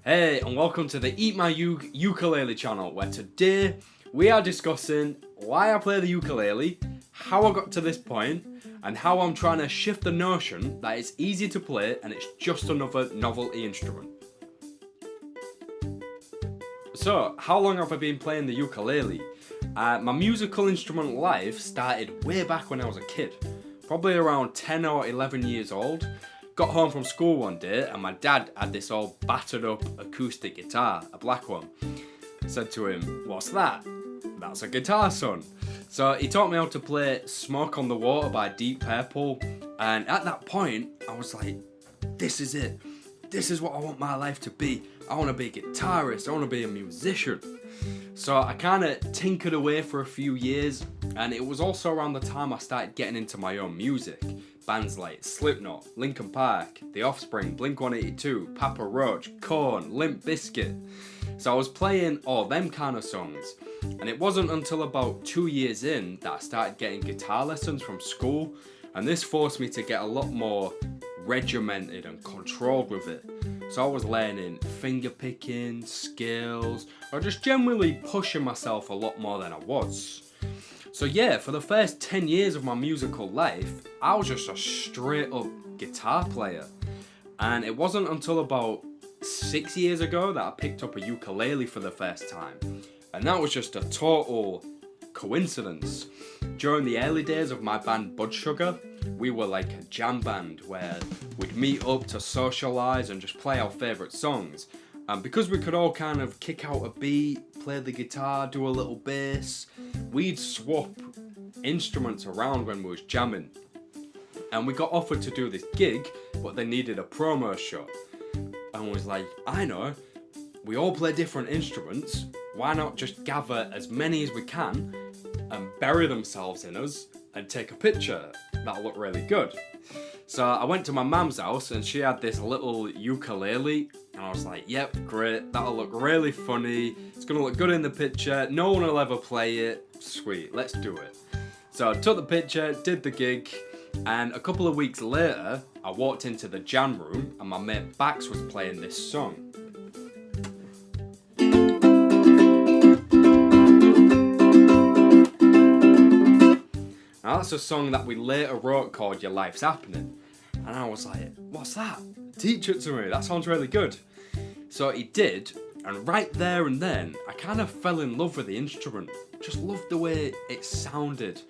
Hey, and welcome to the EatMyUke ukulele channel, where today we are discussing why I play the ukulele, how I got to this point, and how I'm trying to shift the notion that it's easy to play and it's just another novelty instrument. So, how long have I been playing the ukulele? My musical instrument life started way back when I was a kid, probably around 10 or 11 years old. Got home from school one day and my dad had this all battered up acoustic guitar, a black one. Said to him, "What's that?" "That's a guitar, son." So he taught me how to play Smoke on the Water by Deep Purple, and at that point I was like, this is it. This is what I want my life to be. I want to be a guitarist, I want to be a musician. So I kind of tinkered away for a few years, and it was also around the time I started getting into my own music. Bands like Slipknot, Linkin Park, The Offspring, Blink-182, Papa Roach, Korn, Limp Bizkit. So I was playing all them kind of songs, and it wasn't until about 2 years in that I started getting guitar lessons from school, and this forced me to get a lot more regimented and controlled with it. So I was learning finger picking, scales, or just generally pushing myself a lot more than I was. So yeah, for the first 10 years of my musical life, I was just a straight up guitar player. And it wasn't until about 6 years ago that I picked up a ukulele for the first time. And that was just a total coincidence. During the early days of my band Bud Sugar, we were like a jam band where we'd meet up to socialise and just play our favourite songs. And because we could all kind of kick out a beat, play the guitar, do a little bass, we'd swap instruments around when we was jamming. And we got offered to do this gig, but they needed a promo shot. And was like, I know, we all play different instruments, why not just gather as many as we can and bury themselves in us and take a picture? That'll look really good. So I went to my mum's house and she had this little ukulele, and I was like, yep, great, that'll look really funny, it's gonna look good in the picture, no one will ever play it, sweet, let's do it. So I took the picture, did the gig, and a couple of weeks later, I walked into the jam room and my mate Bax was playing this song. Now that's a song that we later wrote called Your Life's Happening. And I was like, what's that? Teach it to me, that sounds really good. So he did, and right there and then, I kind of fell in love with the instrument. Just loved the way it sounded.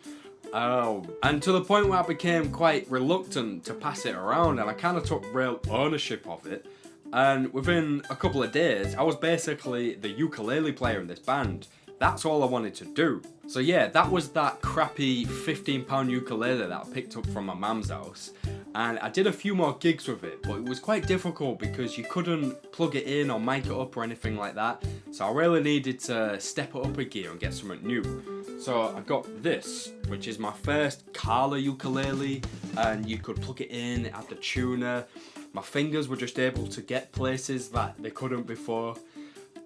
And to the point where I became quite reluctant to pass it around, and I kind of took real ownership of it. And within a couple of days, I was basically the ukulele player in this band. That's all I wanted to do. So yeah, that was that crappy £15 ukulele that I picked up from my mum's house. And I did a few more gigs with it, but it was quite difficult because you couldn't plug it in or mic it up or anything like that. So I really needed to step it up a gear and get something new. So I got this, which is my first Kala ukulele, and you could plug it in, it had the tuner. My fingers were just able to get places that they couldn't before.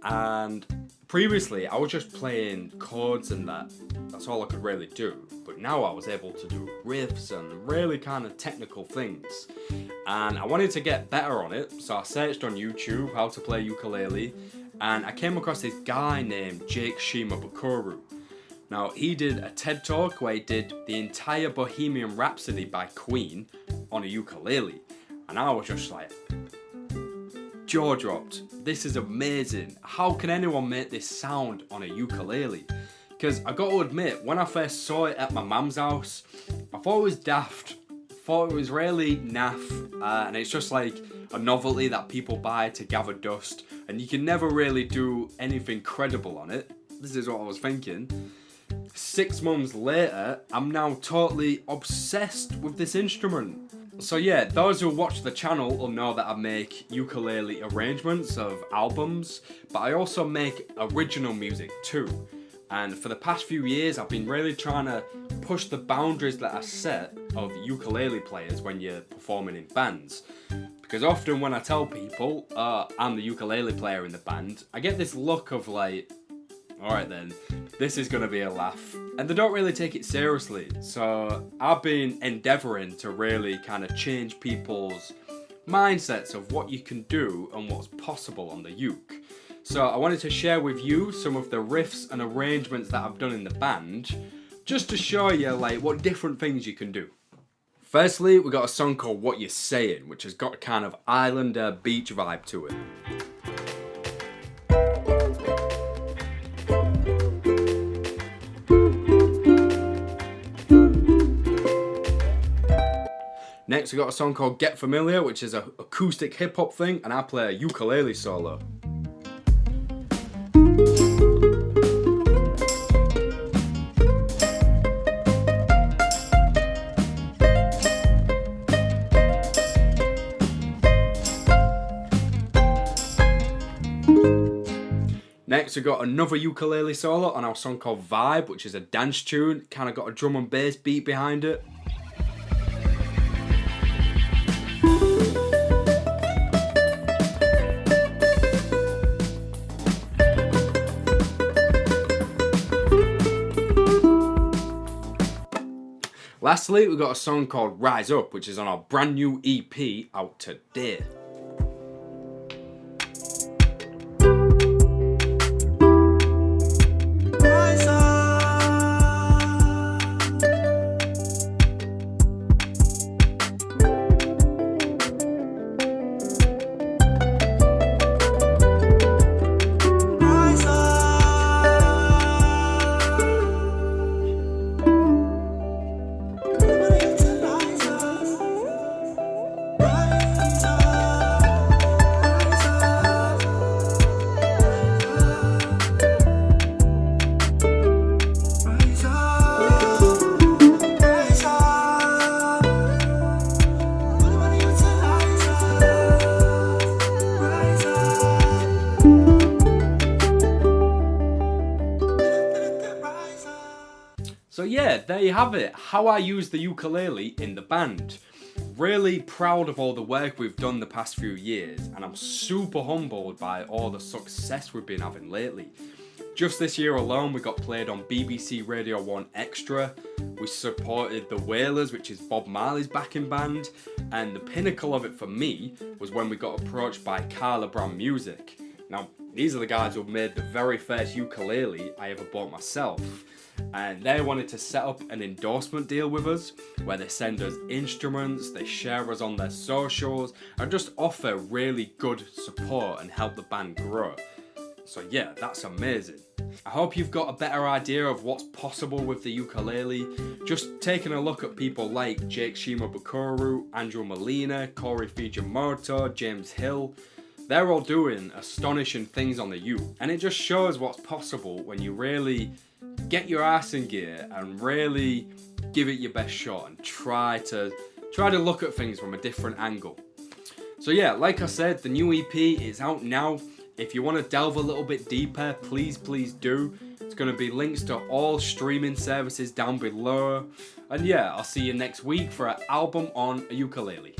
And previously I was just playing chords and that's all I could really do, but now I was able to do riffs and really kind of technical things, and I wanted to get better on it, so I searched on YouTube how to play ukulele, and I came across this guy named Jake Shimabukuro. Now he did a TED talk where he did the entire Bohemian Rhapsody by Queen on a ukulele, and I was just like, jaw dropped. This is amazing. How can anyone make this sound on a ukulele? Because I got to admit, when I first saw it at my mum's house, I thought it was daft. Thought it was really naff, and it's just like a novelty that people buy to gather dust, and you can never really do anything credible on it. This is what I was thinking. 6 months later, I'm now totally obsessed with this instrument. So yeah, those who watch the channel will know that I make ukulele arrangements of albums, but I also make original music too. And for the past few years, I've been really trying to push the boundaries that I set of ukulele players when you're performing in bands. Because often when I tell people I'm the ukulele player in the band, I get this look of like, alright then, this is gonna be a laugh. And they don't really take it seriously. So I've been endeavouring to really kind of change people's mindsets of what you can do and what's possible on the uke. So I wanted to share with you some of the riffs and arrangements that I've done in the band, just to show you like what different things you can do. Firstly, we got a song called What You're Saying, which has got a kind of islander beach vibe to it. Next we got a song called Get Familiar, which is an acoustic hip hop thing, and I play a ukulele solo. Next we got another ukulele solo on our song called Vibe, which is a dance tune, kind of got a drum and bass beat behind it. Lastly, we got a song called Rise Up, which is on our brand new EP out today. So yeah, there you have it, how I use the ukulele in the band. Really proud of all the work we've done the past few years, and I'm super humbled by all the success we've been having lately. Just this year alone, we got played on BBC Radio 1 Extra, we supported the Wailers, which is Bob Marley's backing band, and the pinnacle of it for me was when we got approached by Carla Brand Music. Now, these are the guys who made the very first ukulele I ever bought myself. And they wanted to set up an endorsement deal with us where they send us instruments, they share us on their socials, and just offer really good support and help the band grow. So yeah, that's amazing. I hope you've got a better idea of what's possible with the ukulele. Just taking a look at people like Jake Shimabukuro, Andrew Molina, Corey Fujimoto, James Hill. They're all doing astonishing things on the uke, and it just shows what's possible when you really get your ass in gear and really give it your best shot and try to look at things from a different angle. So yeah, like I said, the new EP is out now. If you want to delve a little bit deeper, please do. It's going to be links to all streaming services down below. And yeah, I'll see you next week for an album on a ukulele.